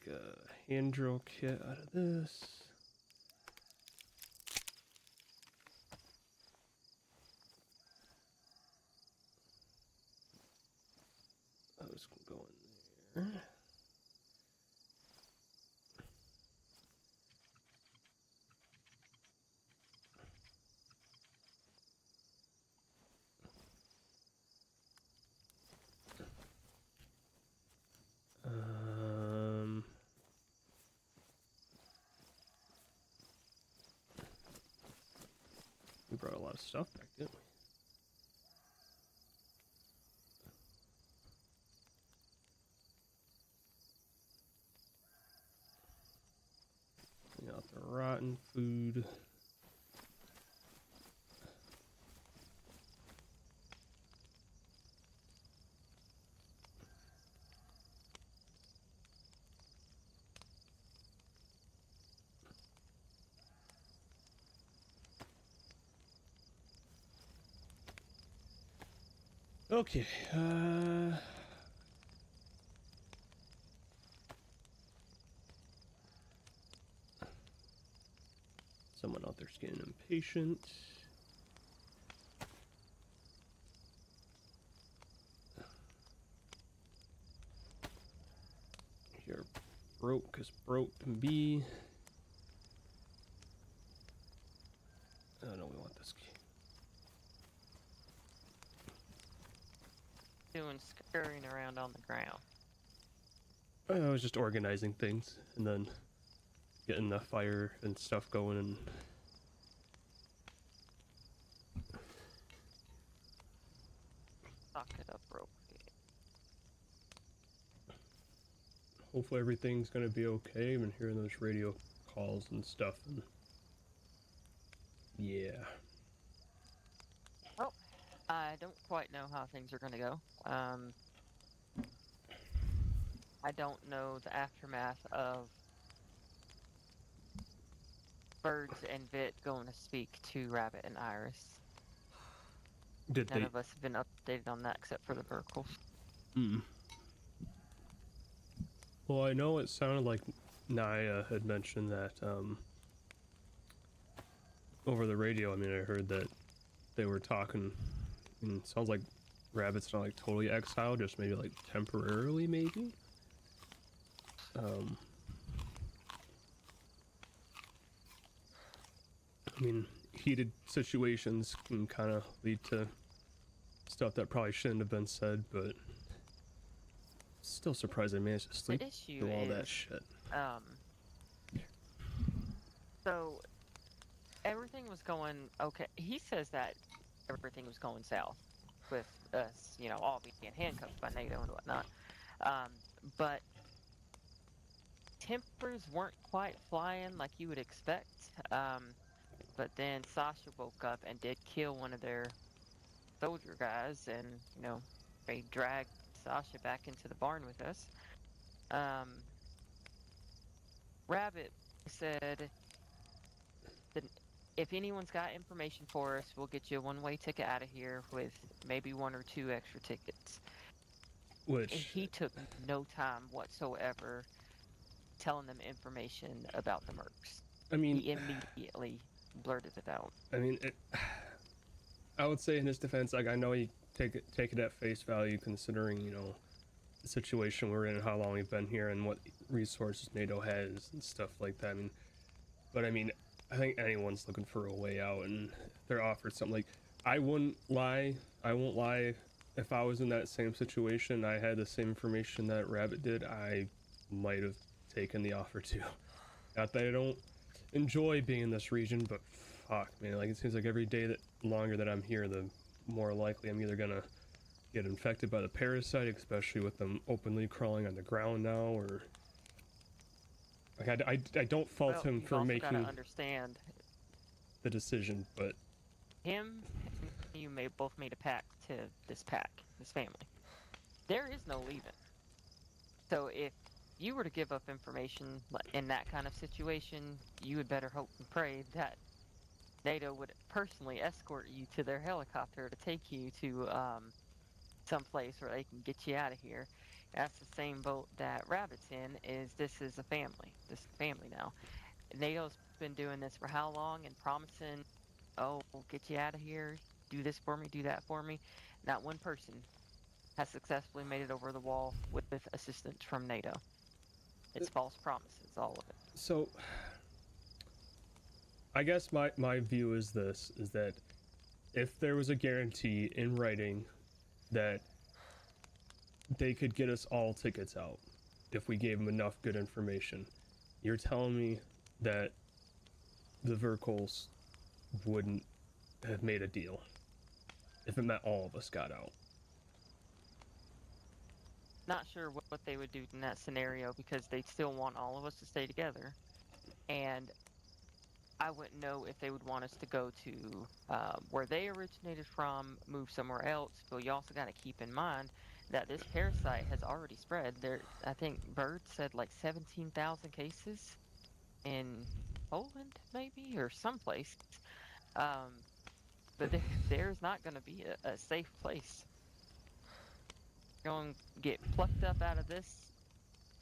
make a hand drill kit out of this. Those can go in there. We brought a lot of stuff back, didn't we? We got the rotten food. Okay, someone out there's getting impatient. You're broke as broke can be. Oh no, we want this key. Doing scurrying around on the ground. I was just organizing things and then getting the fire and stuff going and Lock it up real quick. hopefully everything's gonna be okay. I've been hearing those radio calls and stuff and yeah. Well, I don't quite know how things are going to go. I don't know the aftermath of Birds and Vit going to speak to Rabbit and Iris. None of us have been updated on that except for the Burkles. Well, I know it sounded like Naya had mentioned that over the radio. I mean, I heard that they were talking, and it sounds like Rabbit's not like totally exiled, just maybe like temporarily, maybe. I mean, heated situations can kind of lead to stuff that probably shouldn't have been said, but still surprised I managed to sleep through all that shit. So everything was going okay. He says that everything was going south with us, you know, all being handcuffed by NATO and whatnot. But tempers weren't quite flying like you would expect. But then Sasha woke up and did kill one of their soldier guys, and you know, they dragged Sasha back into the barn with us. Rabbit said that if anyone's got information for us, we'll get you a one-way ticket out of here with maybe 1 or 2 extra tickets. Which... And he took no time whatsoever telling them information about the mercs. I mean... He immediately blurted it out. I mean, I would say in his defense, like, I know he take it at face value considering, you know, the situation we're in and how long we've been here and what resources NATO has and stuff like that. I mean, but I mean, I think anyone's looking for a way out, and they're offered something. Like, I won't lie, if I was in that same situation, I had the same information that Rabbit did, I might have taken the offer too. Not that I don't enjoy being in this region, but fuck, man, like, it seems like every day that longer that I'm here, the more likely I'm either gonna get infected by the parasite, especially with them openly crawling on the ground now, or like, I don't fault him for making understand the decision, but him and you both made a pact to this family. There is no leaving. So if you were to give up information in that kind of situation, you would better hope and pray that NATO would personally escort you to their helicopter to take you to some place where they can get you out of here. that's the same boat that Rabbit's in. Is this is a family? This is a family now. NATO's been doing this for how long and promising, oh, we'll get you out of here, do this for me, do that for me. Not one person has successfully made it over the wall with assistance from NATO. It's false promises, all of it. So, I guess my view is this, is that if there was a guarantee in writing that they could get us all tickets out if we gave them enough good information, you're telling me that the Verkals wouldn't have made a deal if it meant all of us got out? Not sure what they would do in that scenario because they still want all of us to stay together. And I wouldn't know if they would want us to go to where they originated from, move somewhere else. But you also got to keep in mind that this parasite has already spread. There, I think Bird said like 17,000 cases in Poland, maybe, or someplace. But there's not going to be a safe place. You're going to get plucked up out of this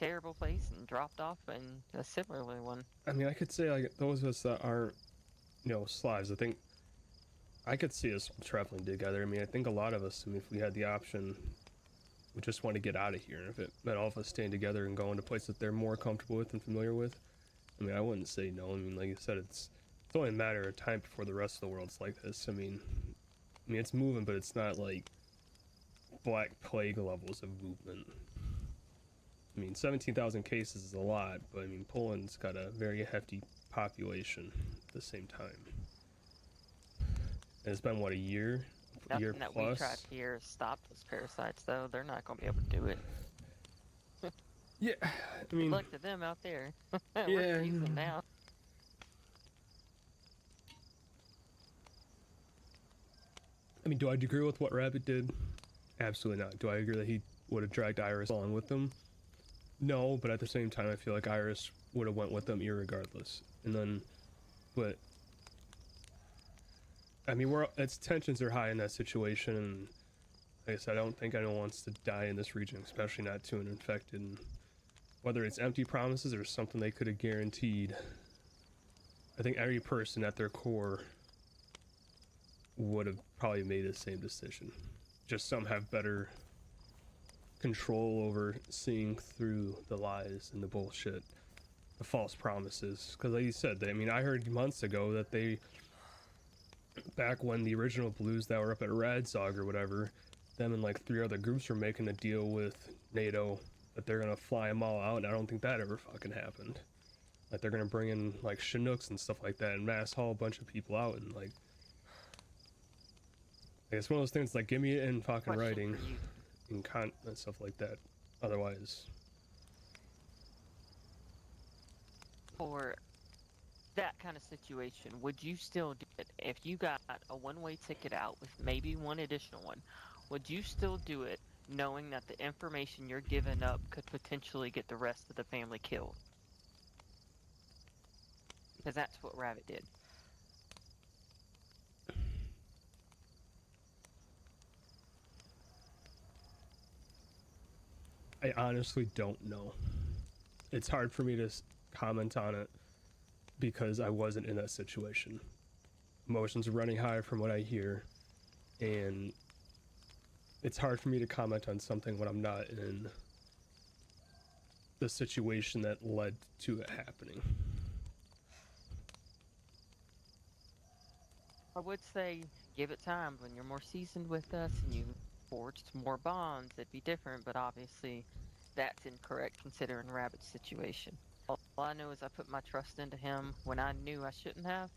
terrible place and dropped off in a similar one. I mean, I could say, like, those of us that aren't, you know, Slavs, I think I could see us traveling together. I mean, I think a lot of us, I mean, if we had the option, we just want to get out of here. And if it meant all of us staying together and going to places that they're more comfortable with and familiar with, I mean, I wouldn't say no. I mean, like you said, it's only a matter of time before the rest of the world's like this. I mean, it's moving, but it's not like Black Plague levels of movement. I mean, 17,000 cases is a lot, but I mean, Poland's got a very hefty population at the same time. And it's been, what, a year? Nothing year that plus? we tried here to stop those parasites, though. They're not going to be able to do it. Yeah, I mean... Look to them out there. Yeah. We're using now. I mean, do I agree with what Rabbit did? Absolutely not. Do I agree that he would have dragged Iris along with him? No, but at the same time, I feel like Iris would have went with them irregardless. And then, but I mean, its tensions are high in that situation, and like I said, I don't think anyone wants to die in this region, especially not to an infected. And whether it's empty promises or something they could have guaranteed, I think every person at their core would have probably made the same decision. Just some have better control over seeing through the lies and the bullshit, the false promises. Because like you said, I mean, I heard months ago that they, back when the original Blues that were up at Radzog or whatever, them and like 3 other groups were making a deal with NATO that they're gonna fly them all out, and I don't think that ever fucking happened. Like, they're gonna bring in like Chinooks and stuff like that and mass haul a bunch of people out, and like it's one of those things, like, give me it in fucking writing and stuff like that. Otherwise, For that kind of situation, would you still do it? If you got a one-way ticket out with maybe one additional one, would you still do it knowing that the information you're giving up could potentially get the rest of the family killed? Because that's what Rabbit did. I honestly don't know. It's hard for me to comment on it because I wasn't in that situation. Emotions are running high from what I hear, and it's hard for me to comment on something when I'm not in the situation that led to it happening. I would say give it time. When you're more seasoned with us and you forged more bonds, it'd be different, but obviously that's incorrect considering Rabbit's situation. All I know is I put my trust into him when I knew I shouldn't have.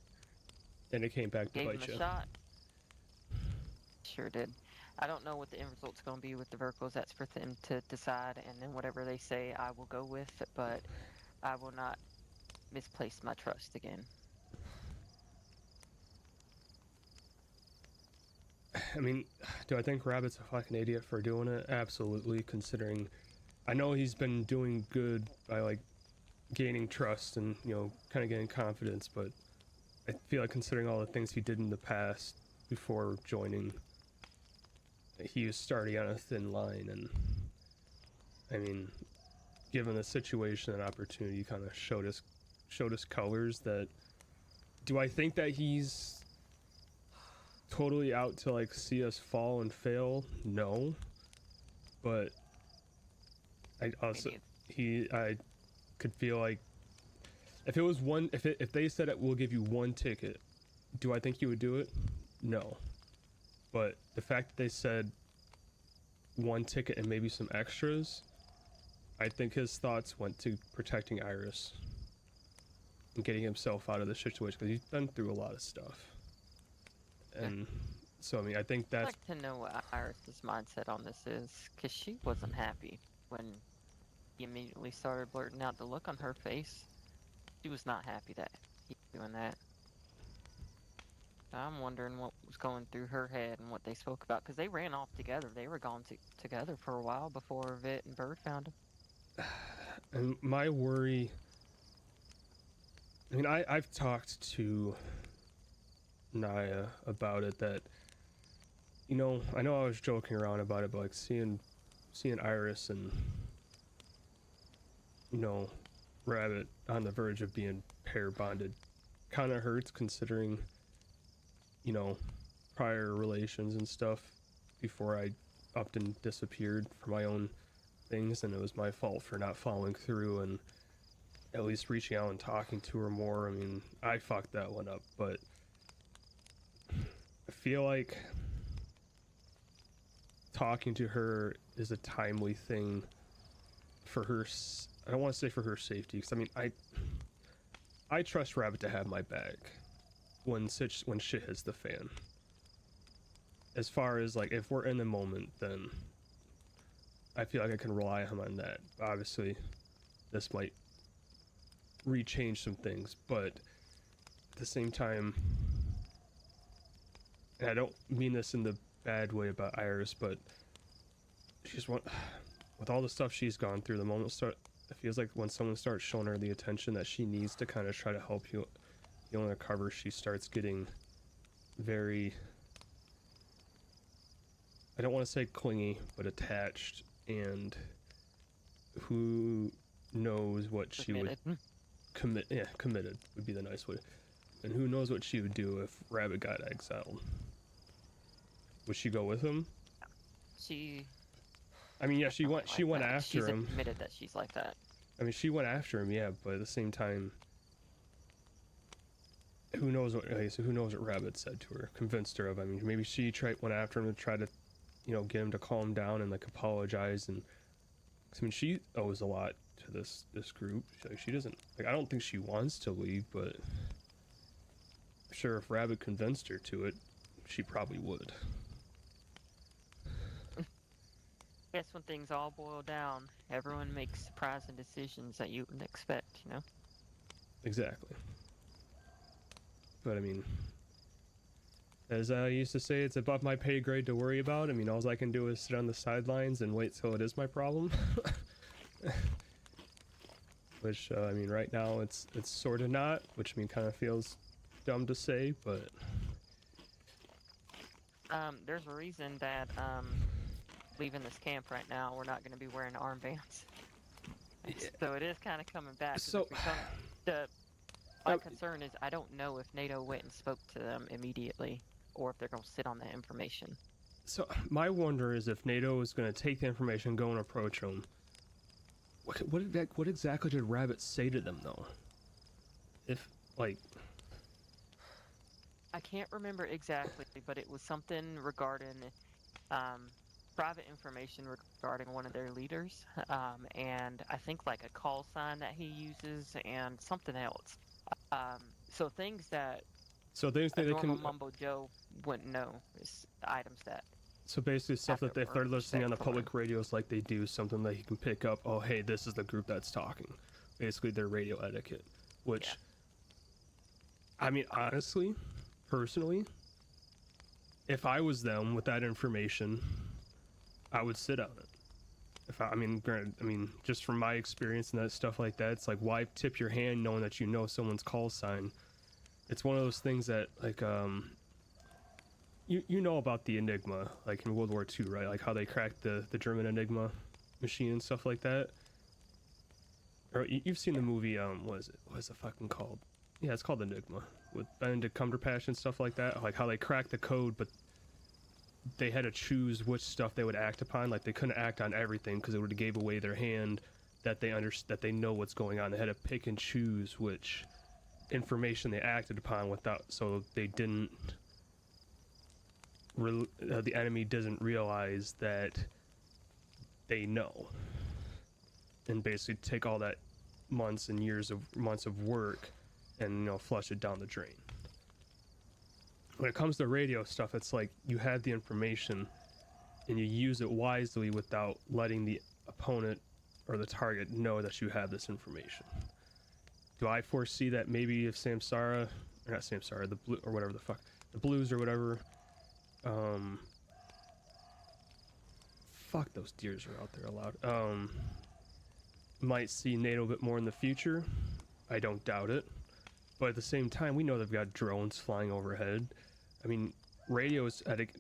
And it came back to Gave bite him you. a shot. Sure did. I don't know what the end result's going to be with the Verkals. That's for them to decide, and then whatever they say I will go with, but I will not misplace my trust again. I mean, do I think Rabbit's a fucking idiot for doing it? Absolutely, considering I know he's been doing good by, like, gaining trust and, you know, kind of getting confidence, but I feel like considering all the things he did in the past before joining, he was starting on a thin line, and I mean, given the situation and opportunity, kind of showed us colors that. Do I think that he's totally out to like see us fall and fail? No, but I also I could feel like if it was one, if they said it, we'll give you one ticket, do I think he would do it? No, but the fact that they said one ticket and maybe some extras, I think his thoughts went to protecting Iris and getting himself out of the situation because he's been through a lot of stuff. And so, I mean, I think that's... I'd like to know what Iris's mindset on this is, because she wasn't happy when he immediately started blurting out. The look on her face, she was not happy that he was doing that. I'm wondering what was going through her head and what they spoke about, because they ran off together. They were gone together for a while before Vit and Bird found him. And my worry... I mean, I've talked to Naya about it, that, you know I was joking around about it, but like seeing Iris and, you know, Rabbit on the verge of being pair bonded kind of hurts, considering, you know, prior relations and stuff before I upped and disappeared for my own things, and it was my fault for not following through and at least reaching out and talking to her more. I mean, I fucked that one up, but I feel like talking to her is a timely thing for her. I don't want to say for her safety, because I mean, I trust Rabbit to have my back when shit hits the fan. As far as like, if we're in the moment, then I feel like I can rely on that. Obviously, this might rechange some things, but at the same time, and I don't mean this in the bad way about Iris, but she's one with all the stuff she's gone through. The moment it feels like when someone starts showing her the attention that she needs to kind of try to help you and recover, she starts getting very, I don't want to say clingy, but attached, and who knows what she would committed would be the nice way. And who knows what she would do if Rabbit got exiled. Would she go with him? I mean, yeah, she went after him. She's admitted that she's like that. I mean, she went after him, yeah, but at the same time, who knows what Rabbit said to her, convinced her of. I mean, maybe she went after him to try to, you know, get him to calm down and like apologize. And I mean, she owes a lot to this group. She doesn't, like, I don't think she wants to leave, but I'm sure if Rabbit convinced her to it, she probably would. I guess when things all boil down, everyone makes surprising decisions that you wouldn't expect, you know? Exactly. But I mean, as I used to say, it's above my pay grade to worry about. I mean, all I can do is sit on the sidelines and wait till it is my problem. Which, I mean, right now it's sort of not, which I mean kind of feels dumb to say, but... There's a reason that, leaving this camp right now, we're not going to be wearing armbands. Yeah. So it is kind of coming back. So... My concern is I don't know if NATO went and spoke to them immediately, or if they're going to sit on that information. So my wonder is if NATO is going to take the information, go and approach them. What exactly did Rabbit say to them, though? If, like... I can't remember exactly, but it was something regarding private information regarding one of their leaders, and I think like a call sign that he uses and something else. So things that normal Mumbo Joe wouldn't know is items that. So basically stuff that if they're listening on the public radios like they do, something that he can pick up, oh hey, this is the group that's talking. Basically their radio etiquette, which, yeah. I mean, honestly, personally, if I was them with that information, I would sit on it. I mean, granted, I mean, just from my experience and that stuff like that, it's like, why tip your hand knowing that you know someone's call sign? It's one of those things that, like, you know about the Enigma, like in World War II, right? Like how they cracked the German Enigma machine and stuff like that. Or you've seen the movie, what is it fucking called? Yeah, it's called Enigma, with Benedict Cumberbatch and stuff like that. Like how they cracked the code, but they had to choose which stuff they would act upon. Like they couldn't act on everything because it would have gave away their hand that they know what's going on. They had to pick and choose which information they acted upon without, so they didn't the enemy doesn't realize that they know, and basically take all that months of work and flush it down the drain. When it comes to radio stuff, it's like you have the information and you use it wisely without letting the opponent or the target know that you have this information. Do I foresee that maybe if Samsara, or not Samsara, the blue, or whatever the fuck, the blues or whatever, fuck, those deers are out there a lot, might see NATO a bit more in the future? I don't doubt it. But at the same time, we know they've got drones flying overhead. I mean, the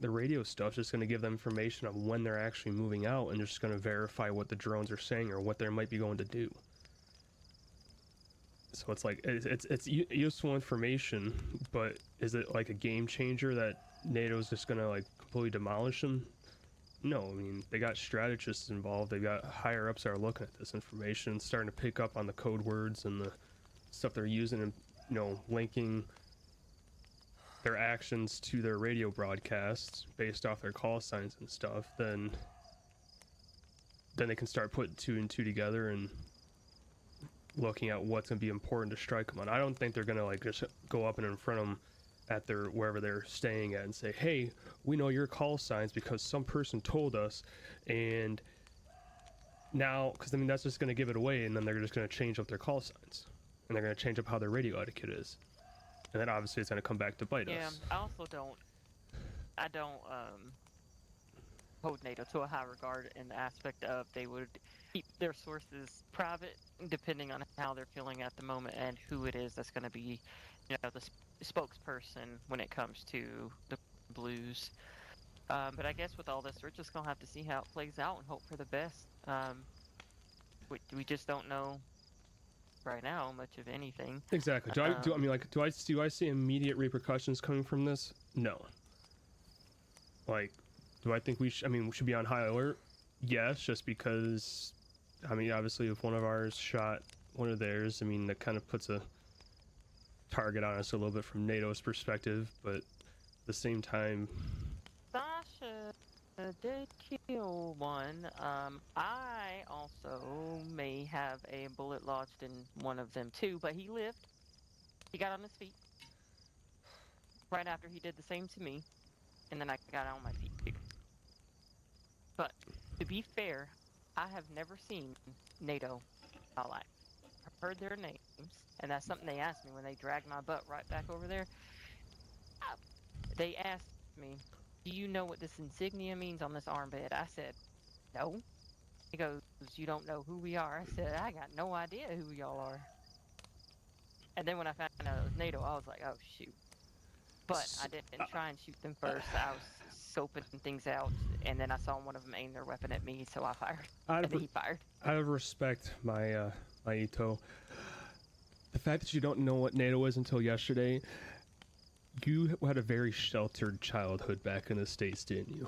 radio stuff's just going to give them information on when they're actually moving out, and they're just going to verify what the drones are saying or what they might be going to do. So it's like, it's useful information, but is it like a game changer that NATO's just going to like completely demolish them? No, I mean, they got strategists involved. They got higher ups that are looking at this information, starting to pick up on the code words and the stuff they're using, and linking their actions to their radio broadcasts based off their call signs and stuff. Then they can start putting two and two together and looking at what's going to be important to strike them on. I don't think they're going to like just go up and in front of them at their wherever they're staying at and say, hey, we know your call signs because some person told us, and now, because I mean that's just going to give it away, and then they're just going to change up their call signs, and they're going to change up how their radio etiquette is, and then obviously it's going to come back to bite us. Yeah, I also don't hold NATO to a high regard in the aspect of they would keep their sources private depending on how they're feeling at the moment and who it is that's going to be, the spokesperson when it comes to the blues. But I guess with all this, we're just going to have to see how it plays out and hope for the best. We just don't know right now much of anything. Exactly. Do I see immediate repercussions coming from this? No. Like, do I think we should be on high alert? Yes, just because, I mean, obviously if one of ours shot one of theirs, I mean, that kind of puts a target on us a little bit from NATO's perspective, but at the same time... Sasha did kill one. I also may have a bullet lodged in one of them too, but he lived. He got on his feet right after he did the same to me, and then I got on my feet. But to be fair, I have never seen NATO in my life. I've heard their names, and that's something they asked me when they dragged my butt right back over there. They asked me, do you know what this insignia means on this armband? I said, no. He goes, you don't know who we are? I said, I got no idea who y'all are. And then when I found out it was NATO, I was like, oh, shoot. But I didn't try and shoot them first. I was scoping things out, and then I saw one of them aim their weapon at me, so I fired. And then he fired. Out of respect, my Ito, the fact that you don't know what NATO is until yesterday, you had a very sheltered childhood back in the States, didn't you?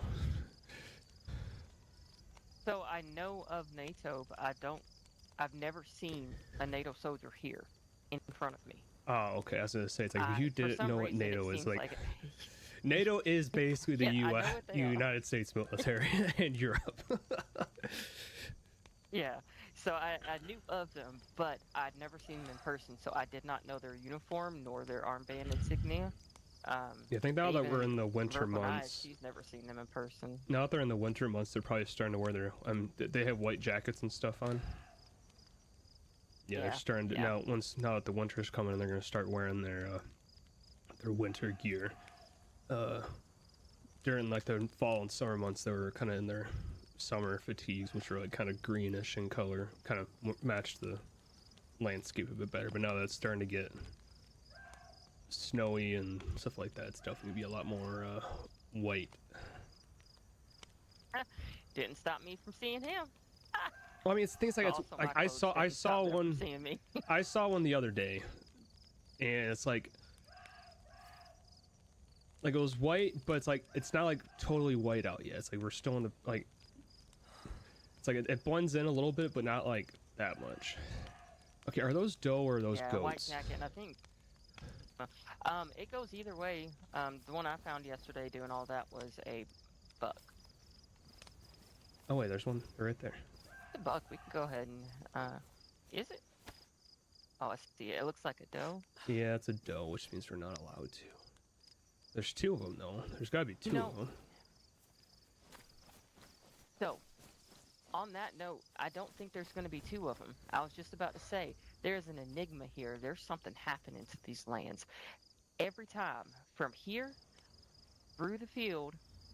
So I know of NATO, but I've never seen a NATO soldier here in front of me. Oh, okay. I was gonna say, it's like you didn't know what NATO is. Like NATO is basically the United States military in Europe. Yeah. So I knew of them, but I'd never seen them in person, so I did not know their uniform nor their armband insignia. Yeah, I think now that we're in the winter months, she's never seen them in person. Now that they're in the winter months, they're probably starting to wear their they have white jackets and stuff on. Yeah, they're starting to now that the winter's coming, they're gonna start wearing their winter gear. During like the fall and summer months, they were kind of in their summer fatigues, which were like kind of greenish in color, kind of matched the landscape a bit better. But now that it's starting to get snowy and stuff like that, it's definitely gonna be a lot more white. Didn't stop me from seeing him. Well, I mean, it's things like it's Also, my like I clothes saw didn't stop them from one seeing me. I saw one the other day, and it's like it was white, but it's like it's not like totally white out yet. It's like we're still in the like it's like it blends in a little bit, but not like that much. Okay, are those doe or are those Yeah, goats? white jacket, and I think it goes either way. The one I found yesterday doing all that was a buck. Oh wait, there's one right there. The buck, we can go ahead and is it? Oh, I see it. It looks like a doe. Yeah, it's a doe, which means we're not allowed to. There's two of them though. There's got to be two of them. So, on that note, I don't think there's going to be two of them. I was just about to say, there's an enigma here. There's something happening to these lands. Every time, from here, through the field,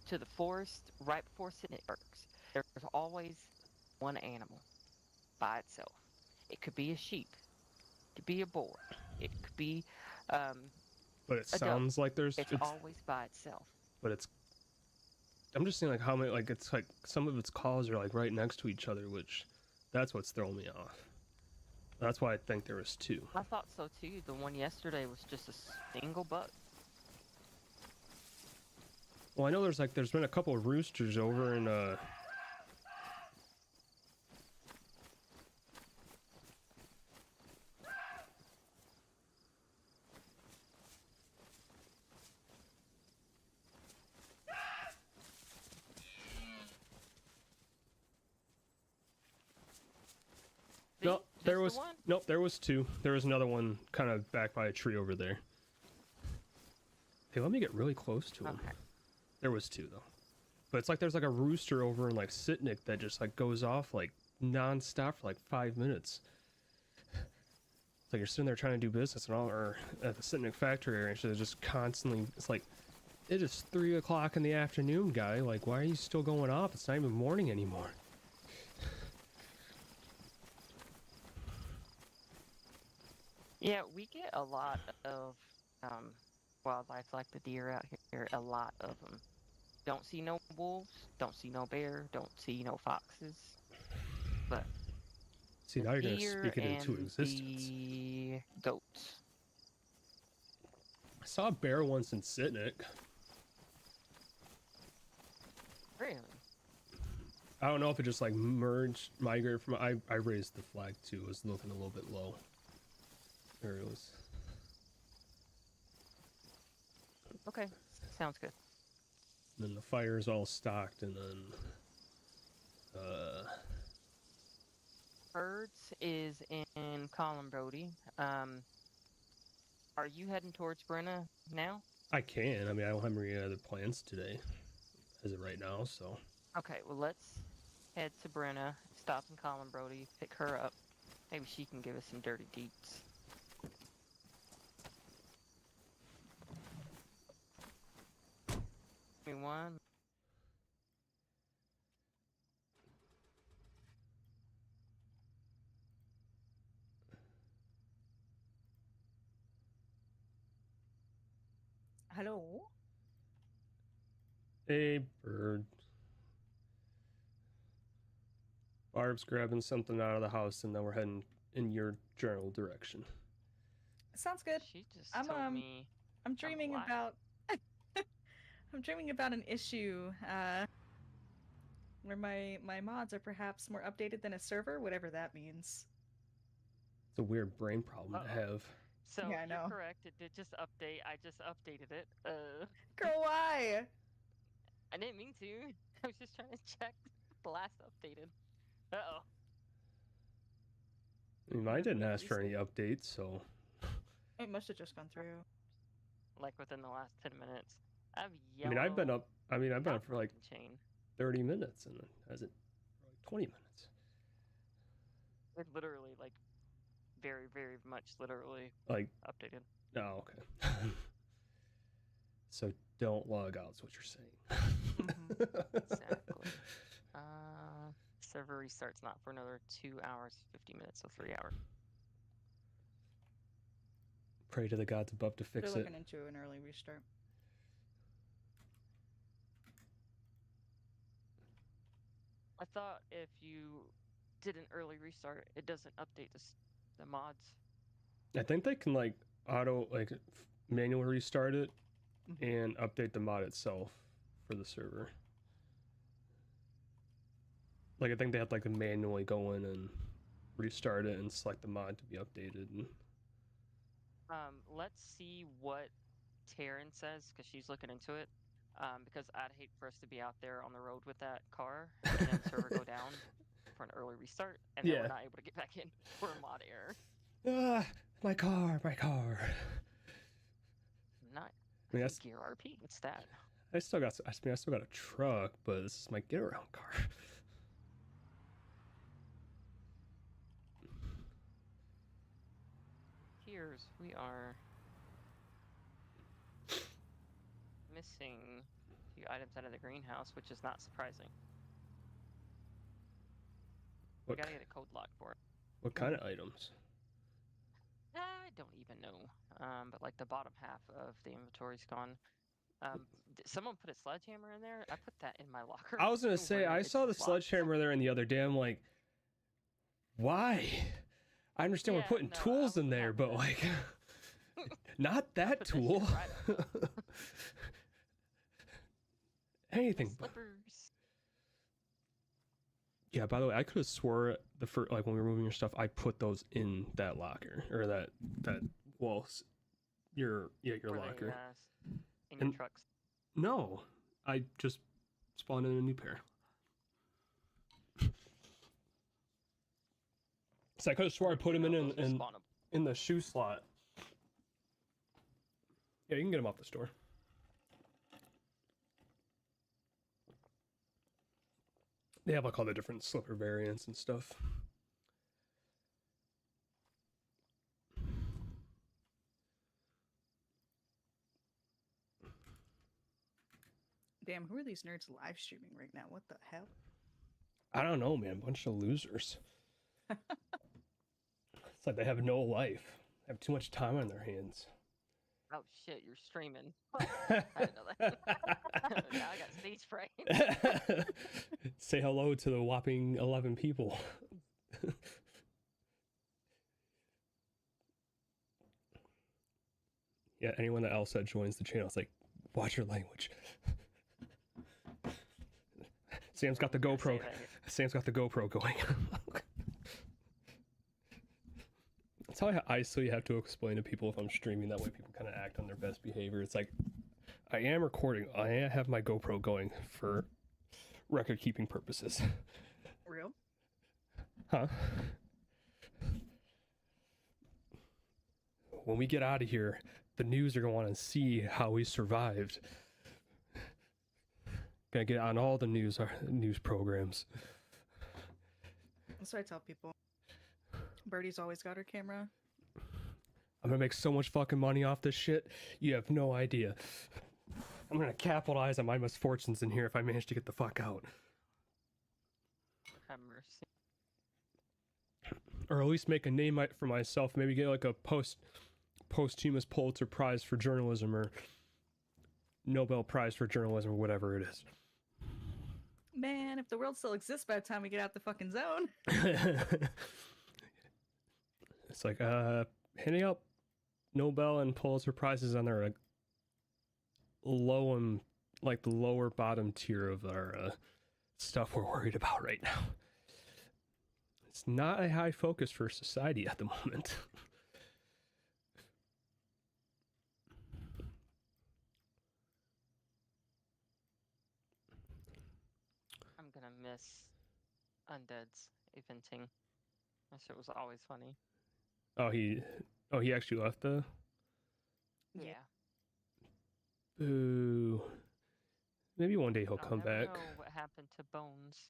to the forest, right before Sidney Burks, there's always one animal by itself. It could be a sheep. It could be a boar. It could be But it a sounds doe. like there's It's always by itself. but it's I'm just seeing like how many like it's like some of its calls are like right next to each other, which that's what's throwing me off. That's why I think there was two. I thought so too. The one yesterday was just a single buck. Well, I know there's been a couple of roosters over in No, there was nope, there was two. There was another one kind of back by a tree over there. Hey, let me get really close to him. Okay. There was two though. But it's like there's like a rooster over in like Sitnik that just like goes off like non-stop for like 5 minutes. It's like you're sitting there trying to do business and all, or at the Sitnik factory area, and she's just constantly. It's like it is 3 o'clock in the afternoon, guy. Like, why are you still going off? It's not even morning anymore. Yeah, we get a lot of wildlife like the deer out here. A lot of them. Don't see no wolves. Don't see no bear. Don't see no foxes. But see, now you're gonna deer speak it into and existence. the goats. I saw a bear once in Sitnik. Really? I don't know if it just like migrated from. I raised the flag too. It was looking a little bit low. There it was. Okay, sounds good. And then the fire's all stocked, and then Birds is in Colin Brody. Are you heading towards Brenna now? I can. I mean, I don't have any other plans today, as of right now. So. Okay, well let's head to Brenna, stop in Colin Brody, pick her up. Maybe she can give us some dirty deets. Give me one. Hello? Hey, bird. Barb's grabbing something out of the house, and then we're heading in your general direction. Sounds good. She just I'm told me I'm dreaming alive. about I'm dreaming about an issue where my mods are perhaps more updated than a server, whatever that means. It's a weird brain problem to have. So Yeah, I you're know. correct. It did just update. I just updated it. Girl, why? I didn't mean to. I was just trying to check the last updated. Uh-oh. I mean, mine didn't ask for any updates, so. It must have just gone through. Like within the last 10 minutes. I have I mean, I've been up. I mean, I've been up for like chain. 30 minutes, and it hasn't for like 20 minutes. It literally, like, very, very much literally Like updated. Oh, okay. So don't log out is what you're saying. Exactly. Server restarts not for another 2 hours, 50 minutes, so 3 hours. Pray to the gods above to fix They're it. looking into an early restart. I thought if you did an early restart, it doesn't update the mods. I think they can like auto like manually restart it Mhm. and update the mod itself for the server. Like I think they have to like manually go in and restart it and select the mod to be updated. And... Let's see what Taryn says, because she's looking into it. Because I'd hate for us to be out there on the road with that car and then server go down for an early restart, and then Yeah. we're not able to get back in for a mod error. Ah, my car. Not I mean, that's, Gear RP. What's that? I still got a truck, but this is my get around car. Here's we are missing a few items out of the greenhouse, which is not surprising. We What, gotta get a code lock for it. what kind of items? I don't even know. But like the bottom half of the inventory's gone. Someone put a sledgehammer in there. I put that in my locker. I was gonna say where I it's saw the locked. sledgehammer there and the other day. I'm like, why? I understand Yeah, we're putting no, tools I in would there, have but that. like, not that Put that tool. shit right up. Anything. Slippers. Yeah. By the way, I could have swore the first, like when we were moving your stuff, I put those in that locker or that well, your Were locker. They, in your And- trucks. No, I just spawned in a new pair. So I could have swore I put them Those are in spawnable. the shoe slot. Yeah, you can get them off the store. They have like all the different slipper variants and stuff. Damn, who are these nerds live streaming right now? What the hell? I don't know, man. Bunch of losers. It's like they have no life. They have too much time on their hands. Oh shit, you're streaming. I didn't know that. Now I got stage fright. Say hello to the whopping 11 people. Yeah, anyone else that joins the channel, it's like, watch your language. Sam's got the GoPro. Sam's got the GoPro going. That's how I still have to explain to people if I'm streaming. That way people kind of act on their best behavior. It's like, I am recording. I have my GoPro going for record keeping purposes. Real? Huh? When we get out of here, the news are going to want to see how we survived. Gonna get on all the news programs. That's what I tell people. Birdie's always got her camera. I'm gonna make so much fucking money off this shit. You have no idea. I'm gonna capitalize on my misfortunes in here if I manage to get the fuck out. Have mercy. Or at least make a name for myself. Maybe get like a posthumous Pulitzer Prize for journalism or Nobel Prize for journalism or whatever it is. Man, if the world still exists by the time we get out the fucking zone. It's like handing out Nobel and Pulitzer Prizes on their like low and like the lower bottom tier of our stuff we're worried about right now. It's not a high focus for society at the moment. I'm gonna miss Undead's eventing. That shit was always funny. Oh, he actually left the. Yeah. Boo. Maybe one day he'll I'll come never back. know what happened to Bones.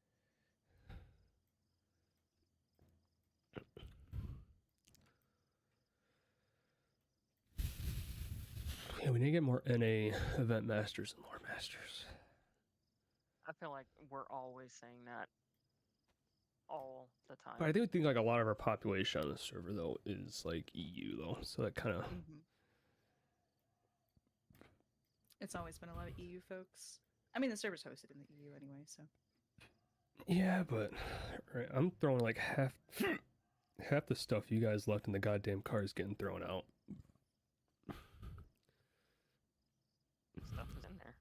Yeah, we need to get more NA event masters and lore masters. I feel like we're always saying that all the time. But I do think like a lot of our population on the server though is like EU though, so that kind of. It's always been a lot of EU folks. I mean, the server's hosted in the EU anyway, so. Yeah, but right, I'm throwing like half the stuff you guys left in the goddamn car is getting thrown out. Stuff is in there.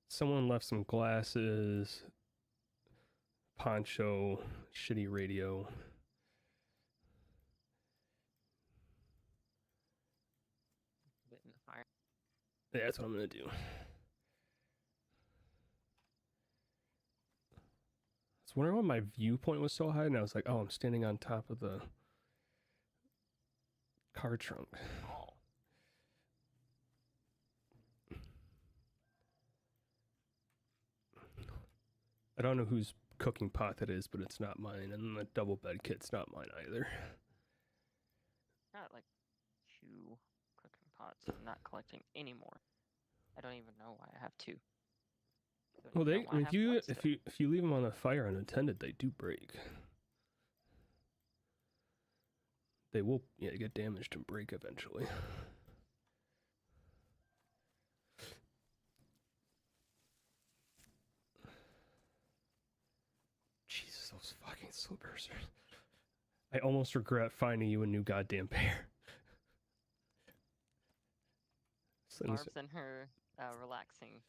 Someone left some glasses, poncho, shitty radio. Lit in the fire. Yeah, that's what I'm gonna do. I was wondering why my viewpoint was so high, and I was like, oh, I'm standing on top of the car trunk. Oh. I don't know whose cooking pot that is, but it's not mine, and the double bed kit's not mine either. Got like 2 cooking pots. I'm not collecting anymore. I don't even know why I have 2. Well, if you leave them on the fire unattended, they do break. They will get damaged and break eventually. Jesus, those fucking slippers. I almost regret finding you a new goddamn pair. Barb's in her relaxing